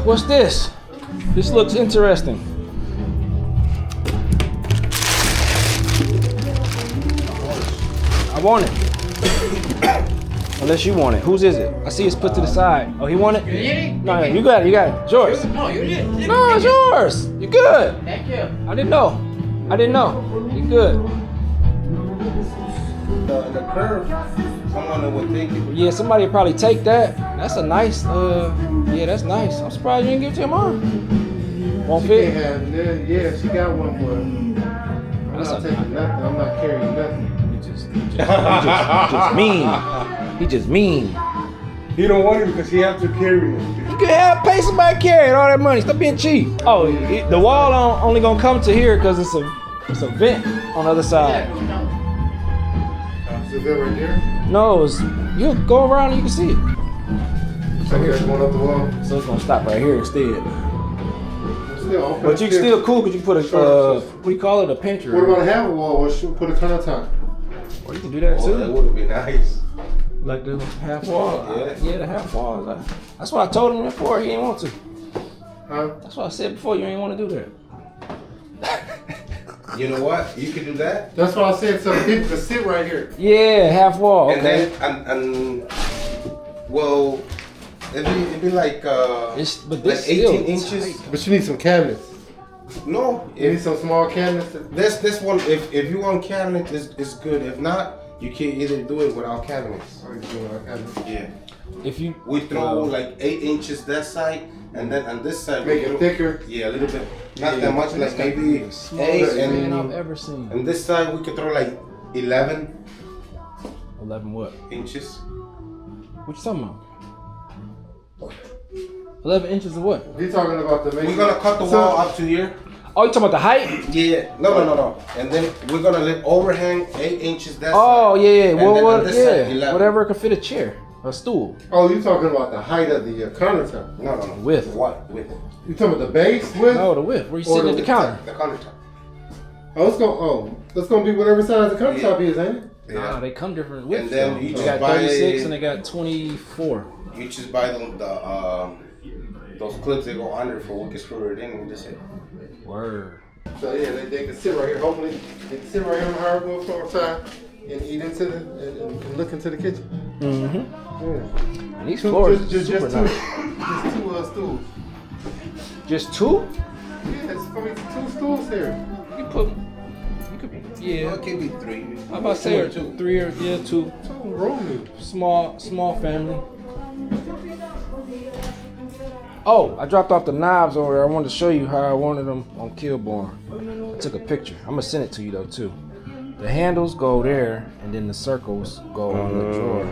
What's this? This looks interesting. I want it. Unless you want it. Whose is it? I see it's put to the side. Oh, he want it? You need it? No, you got it. You got it. It's yours. No, you need it. No, it's yours. You good. Thank you. I didn't know. You good. The curve, someone would take it. Yeah, somebody would probably take that. That's a nice, yeah, that's nice. I'm surprised you didn't give it to your mom. Won't She fit? can't have it. Yeah, she got one, but I'm That's not taking nothing. I'm not carrying nothing. He just mean. He just mean. He don't want it because he have to carry it. You can pay somebody carrying all that money. Stop being cheap. Oh, the wall only gonna come to here because it's a vent on the other side. Is it right there? No, you go around and you can see it. So here's one up the wall. So it's gonna stop right here instead. Still, But you still cool because you put a what do you call it, a pantry? What about a half wall? Or should we put a countertop? Or you can do that Oh, that too. would be nice. Like the half wall. Yeah. The half wall. That's what I told him before. He didn't want to. Huh? That's what I said before. You ain't want to do that. You know what? You can do that. That's what I said. So people can sit right here. Yeah, half wall. And Okay. then, well, it'd be like, But like this 18 still inches. tight. But you need some cabinets. No, You need some small cabinets. this one, if you want cabinet, is good. If not, you can either do it without cabinets. Yeah. If you We throw like 8 inches that side, and then on this side Make we it thicker. Yeah, a little bit. Not Yeah. that much, like maybe 8, smallest man I've and ever seen. on this side we could throw like 11 11 what? inches. What you talking about? 11 inches of what? He's talking about the main. We're gonna cut the wall up to here. Oh, you talking about the height? Yeah. No. And then we're gonna let overhang 8 inches that Oh, side. yeah, yeah. And Well, then on this side, yeah. 11. Whatever could fit a chair, a stool. Oh, you talking about the height of the countertop? No. Width. What? Width. You talking about the base width? No, the width. Where you Or sitting at the counter? The countertop. It's gonna be whatever size the countertop is, ain't it? Yeah. Nah, they come different widths. And then though. you They just got buy 36 and they got 24. You just buy those clips that go under for we can screw it in and just hit. Word. So yeah, they can sit right here. Hopefully, they can sit right here on the hardwood floor side and eat into the and look into the kitchen. Mm-hmm. Yeah. And these floors Just super two, nice. just two stools. Just two? Yeah, it's gonna be 2 stools here. You could, yeah. Well, it can be 3. How about say or 3 or 2? 2 roomy. Small family. Oh, I dropped off the knobs over there. I wanted to show you how I wanted them on Kilborn. I took a picture. I'm gonna send it to you though too. The handles go there, and then the circles go on the drawer.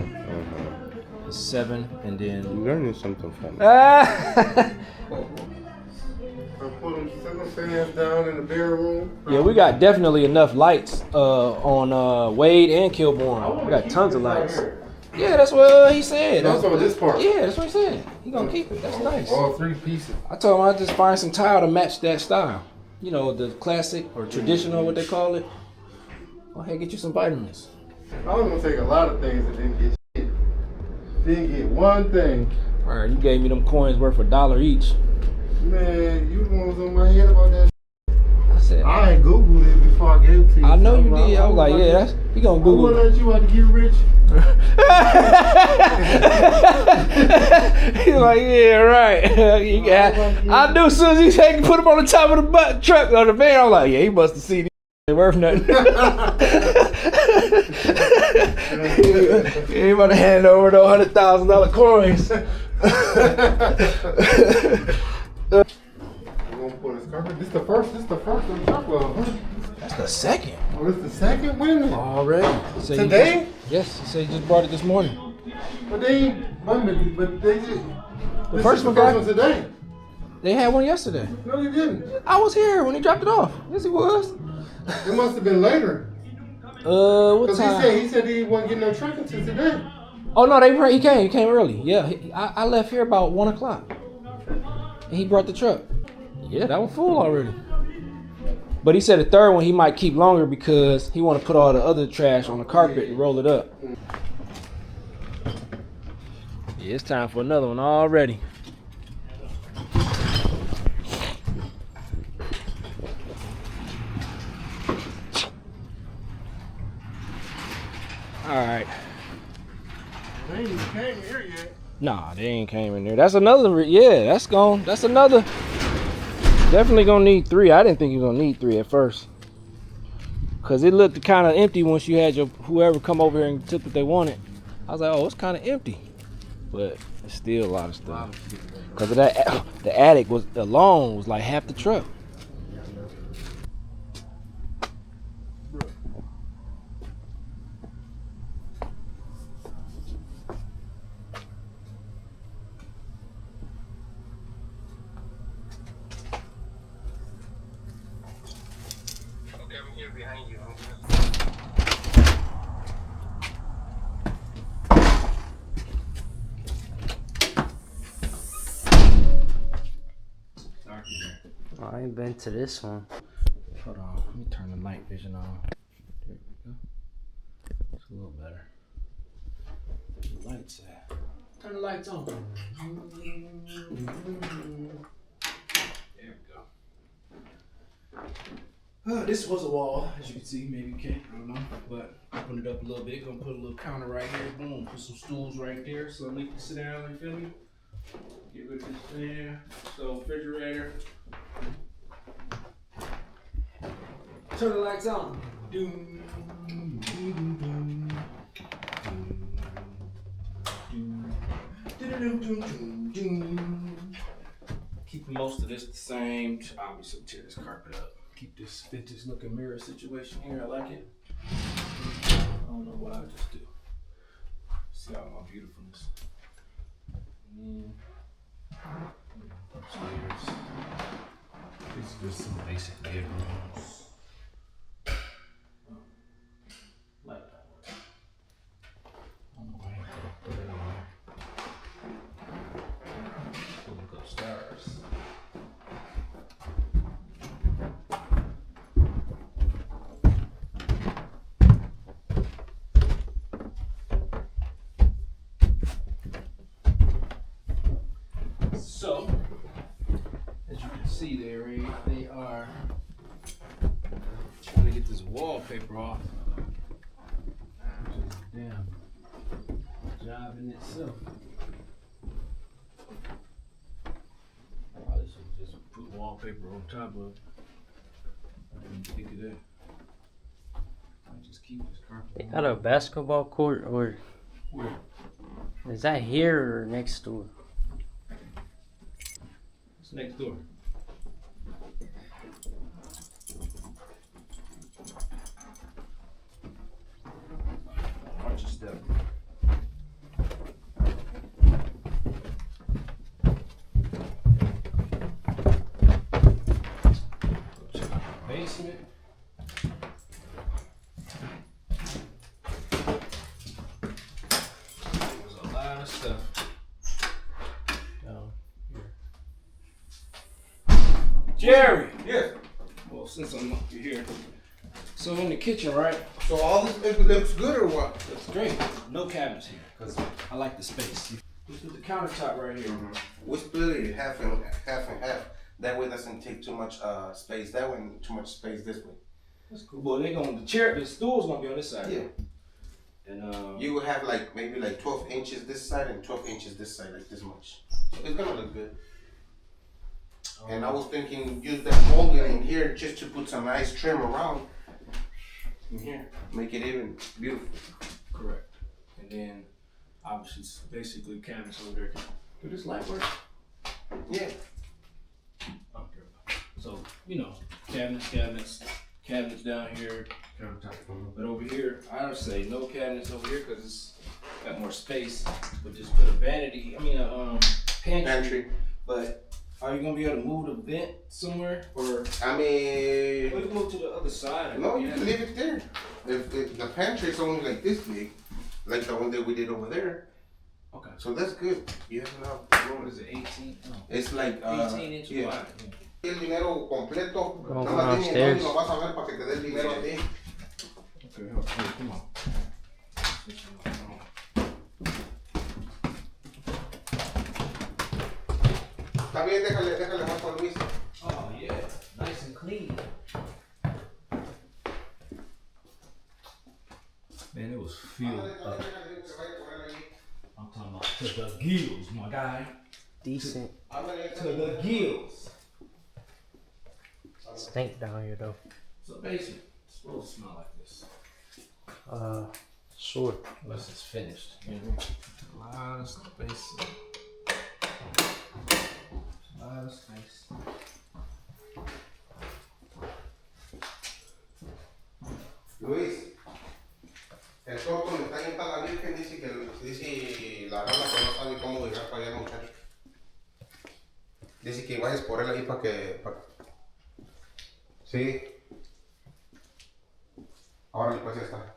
The 7, and then. You're learning something from me. I put them ceiling fans down in the bedroom. Yeah, we got definitely enough lights on Wade and Kilborn. We got tons of lights. Yeah, that's what he said. That's on this part. Yeah, that's what he said. He gonna keep it. That's nice. All 3 pieces. I told him I'd just find some tile to match that style. You know, the classic or traditional, what they call it. Go ahead, get you some vitamins. I was gonna take a lot of things and didn't get shit. Didn't get one thing. All right, you gave me them coins worth $1 each. Man, you the one was on my head about that. I said, I ain't Googled it before I gave it to you. I know you did. I was like, yeah, that's, he gonna I Google wanna it. let you out to get rich. He's like, yeah, right. You got, I knew as soon as he said put him on the top of the truck or the van, I was like, yeah, he must have seen it. Ain't worth nothing. He about to hand over the $100,000 coins. You gonna put his carpet? This the first on top of. That's the second. Oh, this the second winner. Already. So Today? Yes, he said he just brought it this morning. But they just. The first one got today. They had one yesterday. No, they didn't. I was here when he dropped it off. Yes, he was. It must have been later. What Cause time? he said he wasn't getting no truck until today. Oh no, he came early. Yeah, I left here about 1 o'clock, and he brought the truck. Yeah, that one full already. But he said the third one he might keep longer because he want to put all the other trash on the carpet and roll it up. Yeah, it's time for another one already. All right. They ain't even came here yet. Nah, they ain't came in there. That's another. Yeah, that's gone. That's another. Definitely gonna need 3. I didn't think you was gonna need 3 at first, cause it looked kind of empty once you had your whoever come over here and took what they wanted. I was like, oh, it's kind of empty, but it's still a lot of stuff. Cause of that, the attic was alone was like half the truck. Okay, I'm here behind you. I ain't been to this one. Hold on, let me turn the night vision on. There we go. It's a little better. The lights at. Turn the lights on. There we go. This was a wall, as you can see. Maybe you can't, I don't know. But open it up a little bit. Gonna put a little counter right here. Boom. Put some stools right there so Nick can sit down. You feel me? Get rid of this fan. So refrigerator. Turn the lights on. Doom, doom, doom, doom, doom, doom, doom. Keep most of this the same. Obviously, tear this carpet up. Keep this vintage looking mirror situation here. I like it. I don't know what I just do. See all my beautifulness. And then upstairs. These are just some basic bedrooms. Like that. I don't know why I put it on there. Look upstairs. So, as you can see there, they are trying to get this wallpaper off. Which is a damn job in itself. Probably should just put wallpaper on top of it. I didn't think of that. I just keep this carpet. They got a basketball court, or Where? is that here or next door? It's next door. Watch your step. Basement. There's a lot of stuff down here. Jerry! Yes. Well, since I'm up here. So in the kitchen, right? So all this looks good or what? Looks great. No cabinets here, because I like the space. Let's do the countertop right here. We split it half and half. That way it doesn't take too much space. That way too much space this way. That's cool. Well, the stool's gonna be on this side. Yeah. And You will have like maybe like 12 inches this side and 12 inches this side, like this much. So it's gonna look good. And I was thinking use that molding in here just to put some nice trim around in here. Make it even beautiful. correct. And then obviously it's basically cabinets over there. Do this light work? Yeah. So, cabinets down here, countertop. But over here, I would say no cabinets over here because it's got more space. But just put a vanity, a pantry. But are you gonna be able to move the vent somewhere, or I mean, we can move to the other side? no, you can leave it there. If the pantry is only like this big, like the one that we did over there, Okay. so that's good. You have enough What room. is it? 18? No. It's like 18 inches yeah. wide. El dinero completo. Vamos Nada más dime upstairs. dónde lo vas a ver para que te dé el dinero a ti. Okay, come on. Está bien, déjale más con Luis. Oh yeah, nice and clean. Man, it was filled up. I'm talking about to the gills, my guy. Decent. To the gills. Stink down here though. So basically, it's supposed to smell like this. Sure. Unless it's finished. You know? A lot of space. A lot of space. Luis, el corto me está yendo a la Virgen, dice la rana que no sabe cómo llegar para allá, muchacho. Dice que vayas por él ahí para que. Sí. Ahora pues ya está.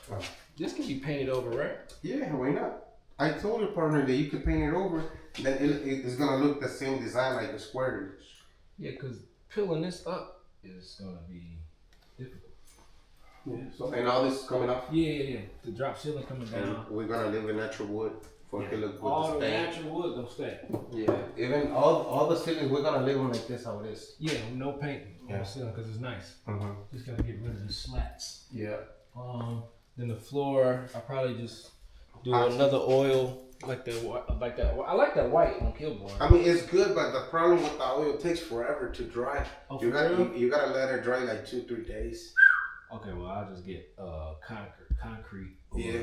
Well, This can be painted over, right? yeah, why not? I told your partner that you could paint it over, then it's gonna look the same design like the square. Yeah, because peeling this up is gonna be difficult. Yeah. So, and all this is coming off. Yeah. The drop ceiling coming down. And we're gonna leave in natural wood for it to look good. All to the stay. natural wood gonna stay. Yeah, even all the ceilings we're gonna leave them like this how it is. Yeah, no painting on Yeah. the ceiling because it's nice. Mm-hmm. Just gotta get rid of the slats. Yeah. Then the floor, I probably just do another oil like that. I like that white on Killboard. I mean, it's good, but the problem with the oil, it takes forever to dry. Oh, you for got real? you gotta let it dry like 2-3 days. Okay, well I'll just get concrete. Yeah.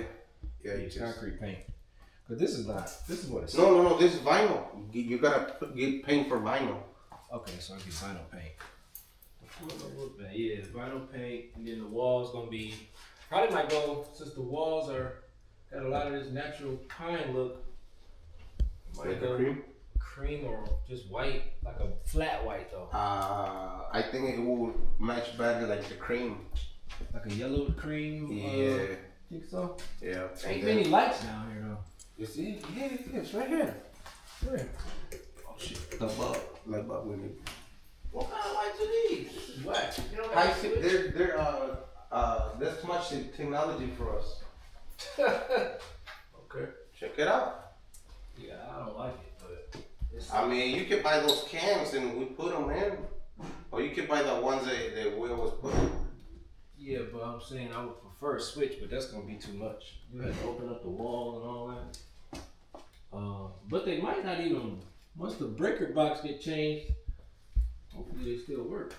Yeah. You just... concrete paint. But this is what it's. No. This is vinyl. You gotta get paint for vinyl. Okay, so I get vinyl paint. Yeah, vinyl paint, and then the walls gonna be. Probably might go since the walls got a lot of this natural pine look. Might Like go a cream? cream or just white, like a flat white though. I think it will match better like the cream. Like a yellow cream. Yeah. Think so? Yeah. Ain't many lights down here though. You see? Yeah, it's right here. Where? Oh shit. The bulb. Like bulb we need. What kind of lights are these? This is whack. You know I see they're there's too much technology for us. Okay. Check it out. Yeah, I don't like it, but it's. I mean, you could buy those cans and we put them in, or you could buy the ones that we always put in. Yeah, but I'm saying I would prefer a switch, but that's gonna be too much. You have to open up the wall and all that. But they might not even once the breaker box get changed. Hopefully they still work.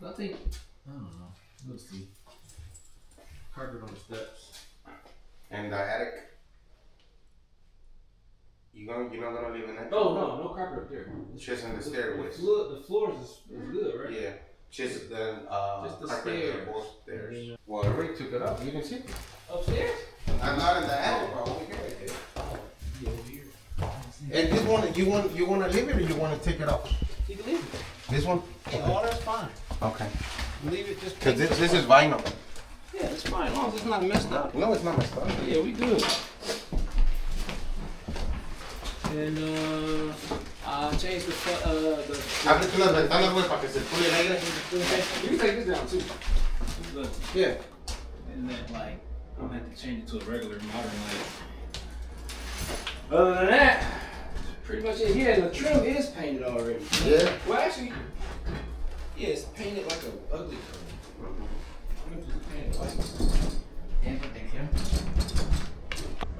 I think I don't know. We'll see. Carpet on the steps. And the attic. You're not gonna live in that? No carpet up there. Just in the stairways. The floors is good, right? Yeah. Just the Just the carpet stairs. both stairs. Yeah. Well, I already took it up. You can see it. Upstairs? I'm not in the attic, but over here I did. Yeah, over here. And this one, you want to leave it or you want to take it off? You can leave it. This one? Oh, that's fine. Okay. Leave it just. Cause this is vinyl. Yeah, it's fine. As long as it's not messed up. No, it's not messed up. Yeah, we good. And change the Ábrete las ventanas, güey, para que se pone el aire. You can take this down too. Look, Yeah. and then like I'm gonna have to change it to a regular modern light. Other than that, pretty much it. Yeah, the trim is painted already. Yeah. Well, actually, yeah, it's painted like an ugly color. I'm gonna just paint it white.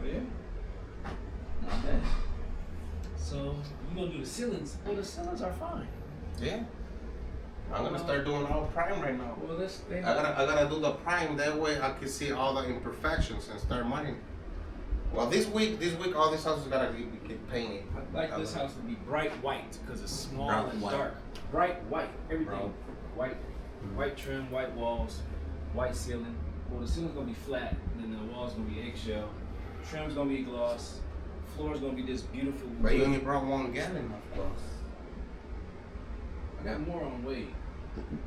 Oh yeah. Not bad. So we're gonna do the ceilings. Well, the ceilings are fine. Yeah. I'm gonna start doing all prime right now. Well, let's. I gotta do the prime. That way I can see all the imperfections and start mining. Well, this week, all this house is gotta get painted. I'd like this house to be bright white because it's small Bright and white. dark. Bright white, everything. Brown. White, white trim, white walls, white ceiling. Well, the ceiling's gonna be flat, and then the walls gonna be eggshell. Trim's gonna be gloss. Floor's gonna be this beautiful. But you only brought 1 gallon of gloss. I got more on the way.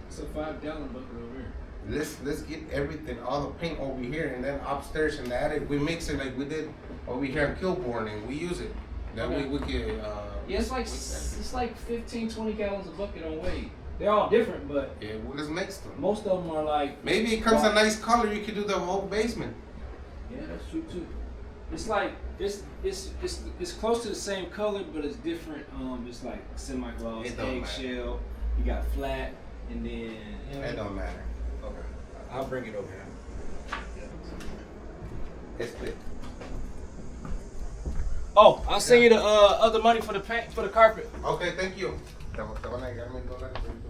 It's a 5-gallon bucket over here. Let's get everything, all the paint over here, and then upstairs in the attic we mix it like we did over here in Kilbourne, and we use it. That way we can. Yeah, it's like 15, 20 gallons a bucket on weight. They're all different, but Yeah, we'll just mix them. most of them are like. Maybe it comes a nice color. You could do the whole basement. Yeah, that's true too. It's like it's close to the same color, but it's different. It's like semi-gloss, It don't eggshell. You got flat, and then It don't matter. Okay. I'll bring it over here. Este. Oh, I'll send you the other money for the paint for the carpet. Okay, thank you. Te van a llegar $1000.